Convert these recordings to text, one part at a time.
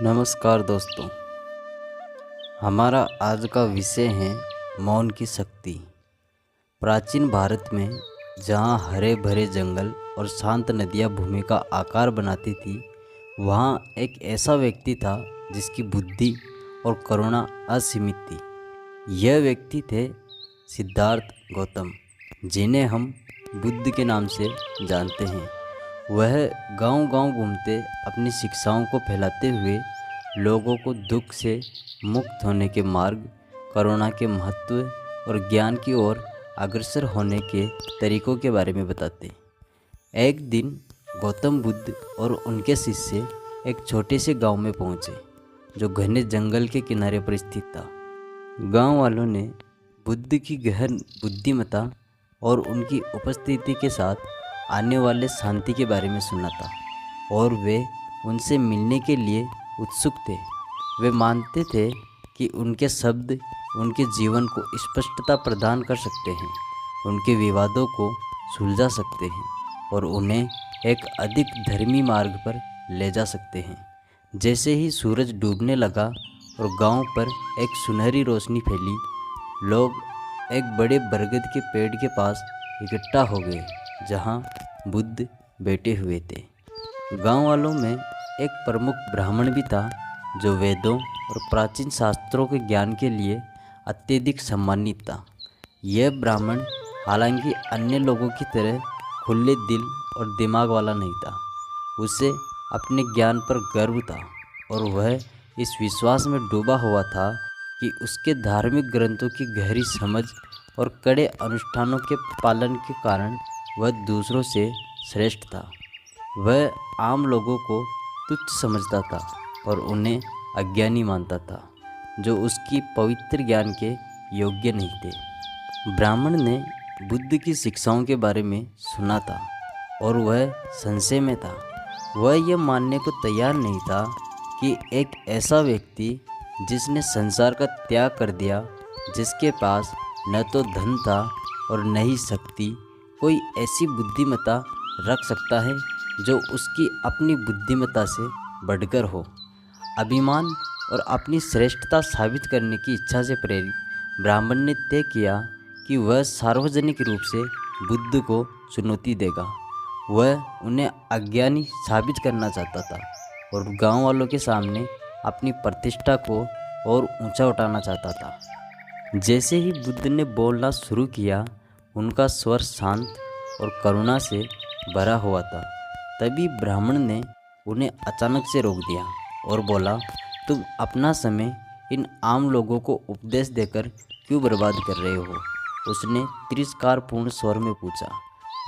नमस्कार दोस्तों। हमारा आज का विषय है मौन की शक्ति। प्राचीन भारत में जहाँ हरे भरे जंगल और शांत नदियाँ भूमि का आकार बनाती थी, वहाँ एक ऐसा व्यक्ति था जिसकी बुद्धि और करुणा असीमित थी। यह व्यक्ति थे सिद्धार्थ गौतम, जिन्हें हम बुद्ध के नाम से जानते हैं। वह गांव-गांव घूमते अपनी शिक्षाओं को फैलाते हुए लोगों को दुख से मुक्त होने के मार्ग, करुणा के महत्व और ज्ञान की ओर अग्रसर होने के तरीकों के बारे में बताते। एक दिन गौतम बुद्ध और उनके शिष्य एक छोटे से गांव में पहुंचे, जो घने जंगल के किनारे पर स्थित था। गांव वालों ने बुद्ध की गहन बुद्धिमत्ता और उनकी उपस्थिति के साथ आने वाले शांति के बारे में सुना था, और वे उनसे मिलने के लिए उत्सुक थे। वे मानते थे कि उनके शब्द उनके जीवन को स्पष्टता प्रदान कर सकते हैं, उनके विवादों को सुलझा सकते हैं और उन्हें एक अधिक धर्मी मार्ग पर ले जा सकते हैं। जैसे ही सूरज डूबने लगा और गांव पर एक सुनहरी रोशनी फैली, लोग एक बड़े बरगद के पेड़ के पास इकट्ठा हो गए, जहां बुद्ध बैठे हुए थे। गांव वालों में एक प्रमुख ब्राह्मण भी था, जो वेदों और प्राचीन शास्त्रों के ज्ञान के लिए अत्यधिक सम्मानित था। यह ब्राह्मण हालांकि अन्य लोगों की तरह खुले दिल और दिमाग वाला नहीं था। उसे अपने ज्ञान पर गर्व था और वह इस विश्वास में डूबा हुआ था कि उसके धार्मिक ग्रंथों की गहरी समझ और कड़े अनुष्ठानों के पालन के कारण वह दूसरों से श्रेष्ठ था। वह आम लोगों को तुच्छ समझता था और उन्हें अज्ञानी मानता था, जो उसकी पवित्र ज्ञान के योग्य नहीं थे। ब्राह्मण ने बुद्ध की शिक्षाओं के बारे में सुना था और वह संशय में था। वह यह मानने को तैयार नहीं था कि एक ऐसा व्यक्ति जिसने संसार का त्याग कर दिया, जिसके पास न तो धन था और न ही शक्ति, कोई ऐसी बुद्धिमत्ता रख सकता है जो उसकी अपनी बुद्धिमत्ता से बढ़कर हो। अभिमान और अपनी श्रेष्ठता साबित करने की इच्छा से प्रेरित ब्राह्मण ने तय किया कि वह सार्वजनिक रूप से बुद्ध को चुनौती देगा। वह उन्हें अज्ञानी साबित करना चाहता था और गांव वालों के सामने अपनी प्रतिष्ठा को और ऊंचा उठाना चाहता था। जैसे ही बुद्ध ने बोलना शुरू किया, उनका स्वर शांत और करुणा से भरा हुआ था। तभी ब्राह्मण ने उन्हें अचानक से रोक दिया और बोला, तुम अपना समय इन आम लोगों को उपदेश देकर क्यों बर्बाद कर रहे हो? उसने तिरस्कारपूर्ण स्वर में पूछा।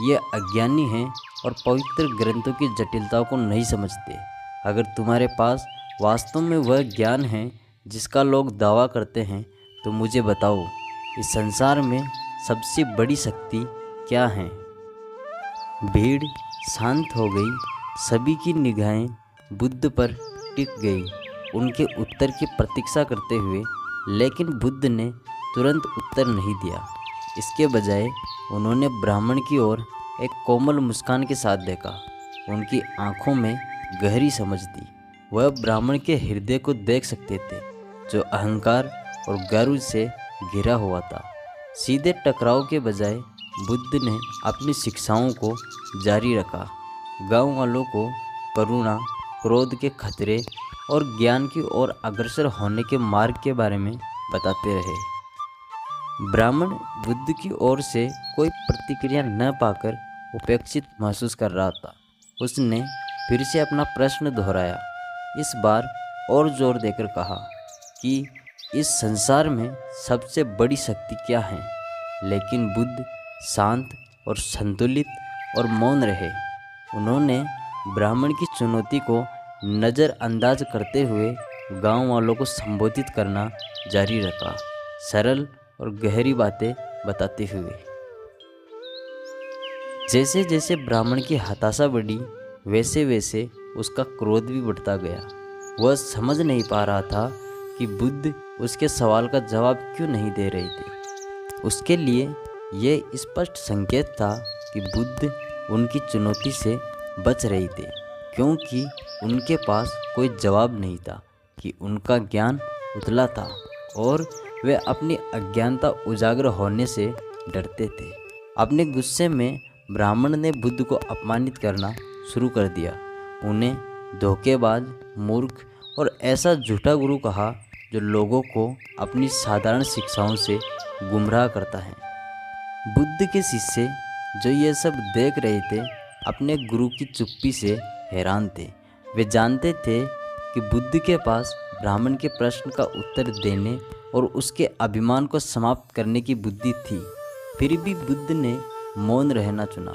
ये अज्ञानी हैं और पवित्र ग्रंथों की जटिलताओं को नहीं समझते। अगर तुम्हारे पास वास्तव में वह ज्ञान है जिसका लोग दावा करते हैं, तो मुझे बताओ, इस संसार में सबसे बड़ी शक्ति क्या है? भीड़ शांत हो गई। सभी की निगाहें बुद्ध पर टिक गई, उनके उत्तर की प्रतीक्षा करते हुए। लेकिन बुद्ध ने तुरंत उत्तर नहीं दिया। इसके बजाय उन्होंने ब्राह्मण की ओर एक कोमल मुस्कान के साथ देखा। उनकी आंखों में गहरी समझ थी। वह ब्राह्मण के हृदय को देख सकते थे, जो अहंकार और गर्व से घिरा हुआ था। सीधे टकराव के बजाय बुद्ध ने अपनी शिक्षाओं को जारी रखा। गांव वालों को करुणा, क्रोध के खतरे और ज्ञान की ओर अग्रसर होने के मार्ग के बारे में बताते रहे। ब्राह्मण बुद्ध की ओर से कोई प्रतिक्रिया न पाकर उपेक्षित महसूस कर रहा था। उसने फिर से अपना प्रश्न दोहराया, इस बार और जोर देकर कहा कि इस संसार में सबसे बड़ी शक्ति क्या है? लेकिन बुद्ध शांत और संतुलित और मौन रहे। उन्होंने ब्राह्मण की चुनौती को नज़रअंदाज करते हुए गांव वालों को संबोधित करना जारी रखा, सरल और गहरी बातें बताते हुए। जैसे जैसे ब्राह्मण की हताशा बढ़ी, वैसे वैसे उसका क्रोध भी बढ़ता गया। वह समझ नहीं पा रहा था कि बुद्ध उसके सवाल का जवाब क्यों नहीं दे रहे थे। उसके लिए यह स्पष्ट संकेत था कि बुद्ध उनकी चुनौती से बच रहे थे। क्योंकि उनके पास कोई जवाब नहीं था कि उनका ज्ञान उतला था और वे अपनी अज्ञानता उजागर होने से डरते थे। अपने गुस्से में ब्राह्मण ने बुद्ध को अपमानित करना शुरू कर दिया। उन्हें धोखेबाज, मूर्ख और ऐसा झूठा गुरु कहा जो लोगों को अपनी साधारण शिक्षाओं से गुमराह करता है। बुद्ध के शिष्य जो ये सब देख रहे थे अपने गुरु की चुप्पी से हैरान थे। वे जानते थे कि बुद्ध के पास ब्राह्मण के प्रश्न का उत्तर देने और उसके अभिमान को समाप्त करने की बुद्धि थी। फिर भी बुद्ध ने मौन रहना चुना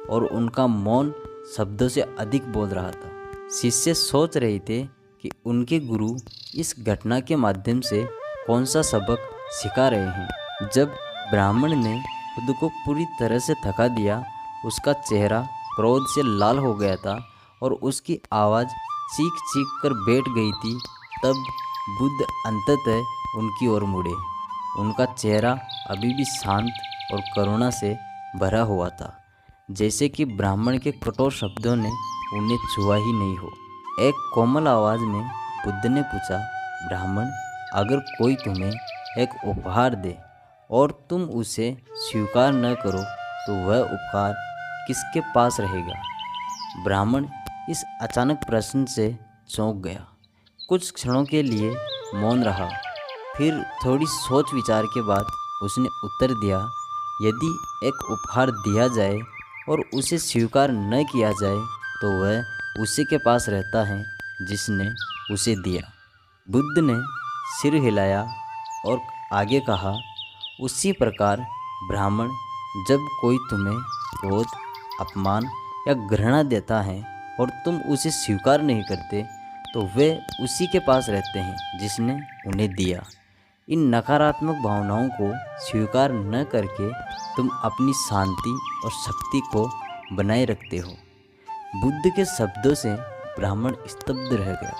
और उनका मौन शब्दों से अधिक बोल रहा था। शिष्य सोच रहे थे कि उनके गुरु इस घटना के माध्यम से कौन सा सबक सिखा रहे हैं। जब ब्राह्मण ने खुद को पूरी तरह से थका दिया, उसका चेहरा क्रोध से लाल हो गया था और उसकी आवाज़ चीख चीख कर बैठ गई थी, तब बुद्ध अंततः उनकी ओर मुड़े। उनका चेहरा अभी भी शांत और करुणा से भरा हुआ था, जैसे कि ब्राह्मण के कठोर शब्दों ने उन्हें छुआ ही नहीं हो। एक कोमल आवाज़ में बुद्ध ने पूछा, ब्राह्मण, अगर कोई तुम्हें एक उपहार दे और तुम उसे स्वीकार न करो तो वह उपहार किसके पास रहेगा? ब्राह्मण इस अचानक प्रश्न से चौंक गया। कुछ क्षणों के लिए मौन रहा, फिर थोड़ी सोच विचार के बाद उसने उत्तर दिया, यदि एक उपहार दिया जाए और उसे स्वीकार न किया जाए तो वह उसी के पास रहता है जिसने उसे दिया। बुद्ध ने सिर हिलाया और आगे कहा, उसी प्रकार ब्राह्मण, जब कोई तुम्हें क्रोध, अपमान या घृणा देता है और तुम उसे स्वीकार नहीं करते तो वे उसी के पास रहते हैं जिसने उन्हें दिया। इन नकारात्मक भावनाओं को स्वीकार न करके तुम अपनी शांति और शक्ति को बनाए रखते हो। बुद्ध के शब्दों से ब्राह्मण स्तब्ध रह गया।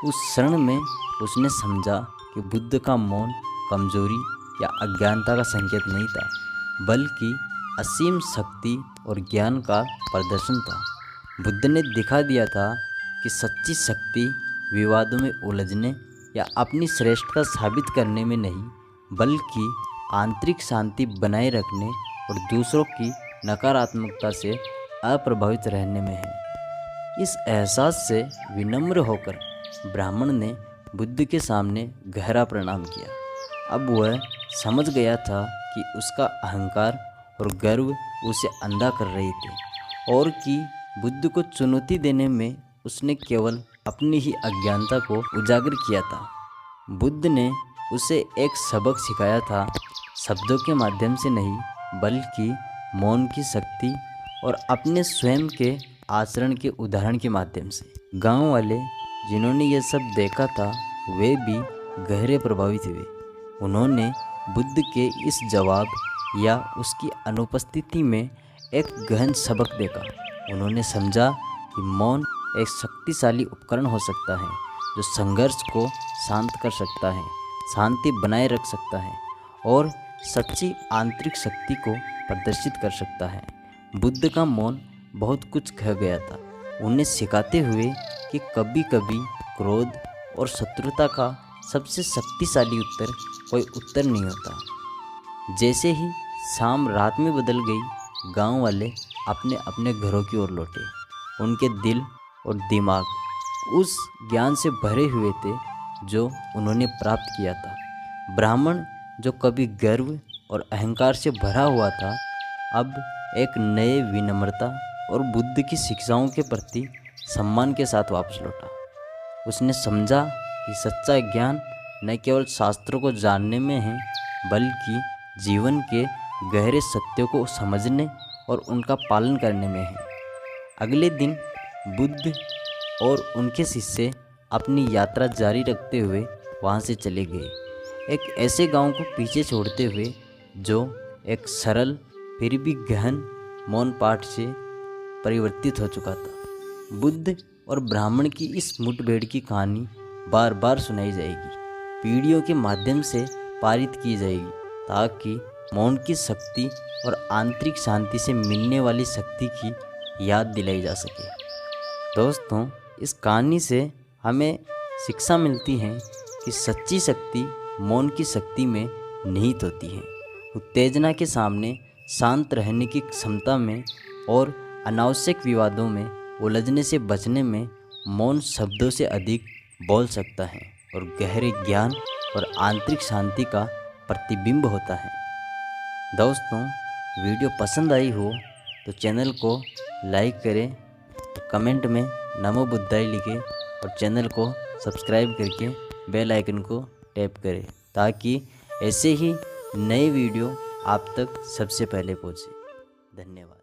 उस क्षण में उसने समझा कि बुद्ध का मौन कमजोरी या अज्ञानता का संकेत नहीं था, बल्कि असीम शक्ति और ज्ञान का प्रदर्शन था। बुद्ध ने दिखा दिया था कि सच्ची शक्ति विवादों में उलझने या अपनी श्रेष्ठता साबित करने में नहीं, बल्कि आंतरिक शांति बनाए रखने और दूसरों की नकारात्मकता से अप्रभावित रहने में है। इस एहसास से विनम्र होकर ब्राह्मण ने बुद्ध के सामने गहरा प्रणाम किया। अब वह समझ गया था कि उसका अहंकार और गर्व उसे अंधा कर रहे थे और कि बुद्ध को चुनौती देने में उसने केवल अपनी ही अज्ञानता को उजागर किया था। बुद्ध ने उसे एक सबक सिखाया था, शब्दों के माध्यम से नहीं, बल्कि मौन की शक्ति और अपने स्वयं के आचरण के उदाहरण के माध्यम से। गांव वाले जिन्होंने यह सब देखा था वे भी गहरे प्रभावित हुए। उन्होंने बुद्ध के इस जवाब या उसकी अनुपस्थिति में एक गहन सबक देखा। उन्होंने समझा कि मौन एक शक्तिशाली उपकरण हो सकता है जो संघर्ष को शांत कर सकता है, शांति बनाए रख सकता है और सच्ची आंतरिक शक्ति को प्रदर्शित कर सकता है। बुद्ध का मौन बहुत कुछ कह गया था, उन्हें सिखाते हुए कि कभी कभी क्रोध और शत्रुता का सबसे शक्तिशाली उत्तर कोई उत्तर नहीं होता। जैसे ही शाम रात में बदल गई, गांव वाले अपने अपने घरों की ओर लौटे। उनके दिल और दिमाग उस ज्ञान से भरे हुए थे जो उन्होंने प्राप्त किया था। ब्राह्मण जो कभी गर्व और अहंकार से भरा हुआ था, अब एक नए विनम्रता और बुद्ध की शिक्षाओं के प्रति सम्मान के साथ वापस लौटा। उसने समझा कि सच्चा ज्ञान न केवल शास्त्रों को जानने में है, बल्कि जीवन के गहरे सत्यों को समझने और उनका पालन करने में है। अगले दिन बुद्ध और उनके शिष्य अपनी यात्रा जारी रखते हुए वहाँ से चले गए, एक ऐसे गांव को पीछे छोड़ते हुए जो एक सरल फिर भी गहन मौन पाठ से परिवर्तित हो चुका था। बुद्ध और ब्राह्मण की इस मुठभेड़ की कहानी बार बार सुनाई जाएगी, पीढ़ियों के माध्यम से पारित की जाएगी, ताकि मौन की शक्ति और आंतरिक शांति से मिलने वाली शक्ति की याद दिलाई जा सके। दोस्तों, इस कहानी से हमें शिक्षा मिलती है कि सच्ची शक्ति मौन की शक्ति में निहित होती है। उत्तेजना के सामने शांत रहने की क्षमता में और अनावश्यक विवादों में उलझने से बचने में मौन शब्दों से अधिक बोल सकता है और गहरे ज्ञान और आंतरिक शांति का प्रतिबिंब होता है। दोस्तों, वीडियो पसंद आई हो तो चैनल को लाइक करें, कमेंट में नमो बुद्धाय लिखें और चैनल को सब्सक्राइब करके बेल आइकन को टैप करें ताकि ऐसे ही नए वीडियो आप तक सबसे पहले पहुंचे। धन्यवाद।